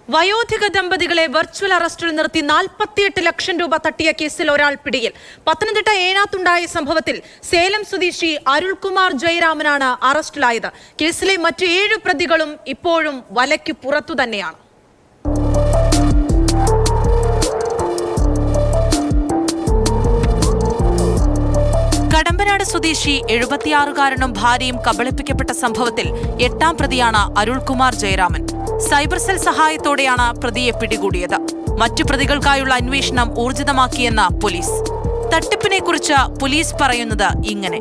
വയോധിക ദമ്പതികളെ വെർച്വൽ അറസ്റ്റിൽ നിർത്തി 48 ലക്ഷം രൂപ തട്ടിയ കേസിൽ ഒരാൾ പിടിയിൽ. പത്തനംതിട്ട ഏനാത്തുണ്ടായ സംഭവത്തിൽ സേലം സ്വദേശി അരുൾകുമാർ ജയരാമനാണ് അറസ്റ്റിലായത്. കേസിലെ മറ്റ് 7 പ്രതികളും ഇപ്പോഴും വലയ്ക്ക് പുറത്തു തന്നെയാണ്. കടമ്പനാട് സ്വദേശി 76-കാരനും ഭാര്യയും കബളിപ്പിക്കപ്പെട്ട സംഭവത്തിൽ 8ാം പ്രതിയാണ് അരുൾകുമാർ ജയരാമൻ. സൈബർ സെൽ സഹായത്തോടെയാണ് പ്രതിയെ പിടികൂടിയത്. മറ്റു പ്രതികൾക്കായുള്ള അന്വേഷണം ഊർജിതമാക്കിയെന്ന് പോലീസ്. തട്ടിപ്പിനെക്കുറിച്ച് പോലീസ് പറയുന്നത് ഇങ്ങനെ: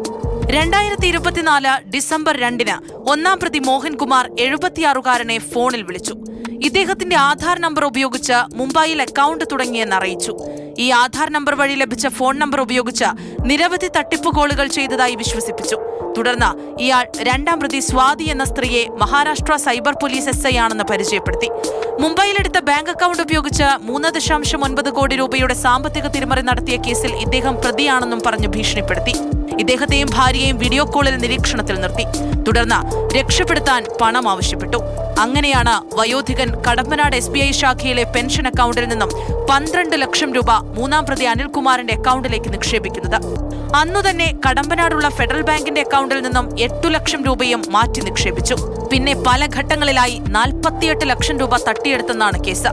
2024 ഡിസംബർ 2-ന് 1ാം പ്രതി മോഹൻകുമാർ 76-കാരനെ ഫോണിൽ വിളിച്ചു. ഇദ്ദേഹത്തിന്റെ ആധാർ നമ്പർ ഉപയോഗിച്ച് മുംബൈയിൽ അക്കൗണ്ട് തുടങ്ങിയെന്ന് അറിയിച്ചു. ഈ ആധാർ നമ്പർ വഴി ലഭിച്ച ഫോൺ നമ്പർ ഉപയോഗിച്ച് നിരവധി തട്ടിപ്പ് കോളുകൾ ചെയ്തതായി വിശ്വസിപ്പിച്ചു. തുടർന്ന് ഇയാൾ 2ാം പ്രതി സ്വാതി എന്ന സ്ത്രീയെ മഹാരാഷ്ട്ര സൈബർ പോലീസ് SI ആണെന്ന് പരിചയപ്പെടുത്തി. മുംബൈയിലെടുത്ത ബാങ്ക് അക്കൗണ്ട് ഉപയോഗിച്ച് 3.9 കോടി രൂപയുടെ സാമ്പത്തിക തിരിമറി നടത്തിയ കേസിൽ ഇദ്ദേഹം പ്രതിയാണെന്നും പറഞ്ഞ് ഭീഷണിപ്പെടുത്തി. ഇദ്ദേഹത്തെയും ഭാര്യയെയും വീഡിയോ കോളിൽ നിരീക്ഷണത്തിൽ നിർത്തി. തുടർന്ന് രക്ഷപ്പെടുത്താൻ പണം ആവശ്യപ്പെട്ടു. അങ്ങനെയാണ് വയോധികൻ കടമ്പനാട് SBI ശാഖയിലെ പെൻഷൻ അക്കൗണ്ടിൽ നിന്നും 12 ലക്ഷം രൂപ 3ാം പ്രതി അനിൽകുമാറിന്റെ അക്കൗണ്ടിലേക്ക് നിക്ഷേപിക്കുന്നത്. അന്നുതന്നെ കടമ്പനാടുള്ള ഫെഡറൽ ബാങ്കിന്റെ അക്കൗണ്ടിൽ നിന്നും 8 ലക്ഷം രൂപയും മാറ്റി നിക്ഷേപിച്ചു. പിന്നെ പല ഘട്ടങ്ങളിലായി 48 ലക്ഷം രൂപ തട്ടിയെടുത്തെന്നാണ് കേസ്.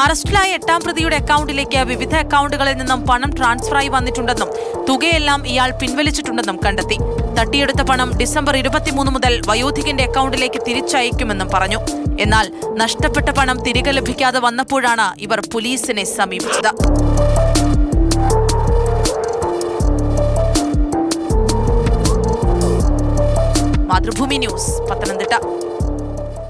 അറസ്റ്റിലായ 8ാം പ്രതിയുടെ അക്കൗണ്ടിലേക്ക് വിവിധ അക്കൗണ്ടുകളിൽ നിന്നും പണം ട്രാൻസ്ഫറായി വന്നിട്ടുണ്ടെന്നും തുകയെല്ലാം ഇയാൾ പിൻവലിച്ചിട്ടുണ്ടെന്നും കണ്ടെത്തി. തട്ടിയെടുത്ത പണം ഡിസംബർ 23 മുതൽ വയോധികന്റെ അക്കൗണ്ടിലേക്ക് തിരിച്ചയക്കുമെന്നും പറഞ്ഞു. എന്നാൽ നഷ്ടപ്പെട്ട പണം തിരികെ ലഭിക്കാതെ വന്നപ്പോഴാണ് ഇവർ പോലീസിനെ സമീപിച്ചത്. മാതൃഭൂമി ന്യൂസ്, പത്തനംതിട്ട.